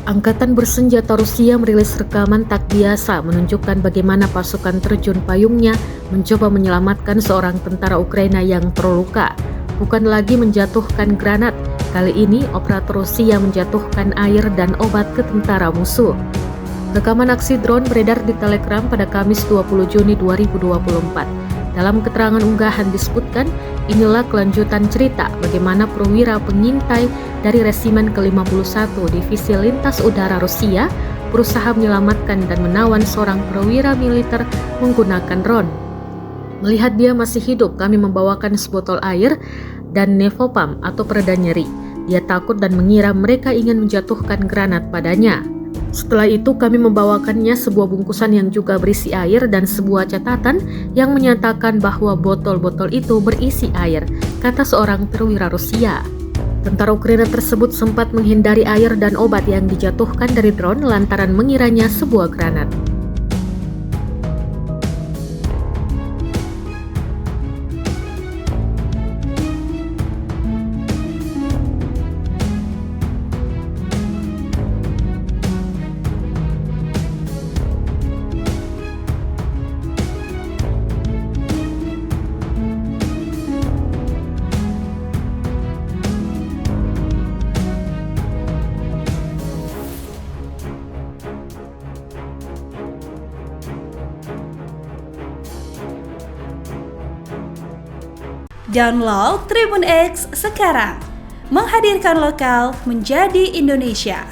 Angkatan bersenjata Rusia merilis rekaman tak biasa menunjukkan bagaimana pasukan terjun payungnya mencoba menyelamatkan seorang tentara Ukraina yang terluka. Bukan lagi menjatuhkan granat, kali ini operator Rusia menjatuhkan air dan obat ke tentara musuh. Rekaman aksi drone beredar di Telegram pada Kamis 20 Juni 2024. Dalam keterangan unggahan disebutkan, inilah kelanjutan cerita bagaimana perwira pengintai dari Resimen ke-51 Divisi Lintas Udara Rusia berusaha menyelamatkan dan menawan seorang perwira militer menggunakan drone. Melihat dia masih hidup, kami membawakan sebotol air dan Nevopam atau pereda nyeri. Dia takut dan mengira mereka ingin menjatuhkan granat padanya. Setelah itu kami membawakannya sebuah bungkusan yang juga berisi air dan sebuah catatan yang menyatakan bahwa botol-botol itu berisi air, kata seorang perwira Rusia. Tentara Ukraina tersebut sempat menghindari air dan obat yang dijatuhkan dari drone lantaran mengiranya sebuah granat. Download Tribun X sekarang, menghadirkan lokal menjadi Indonesia.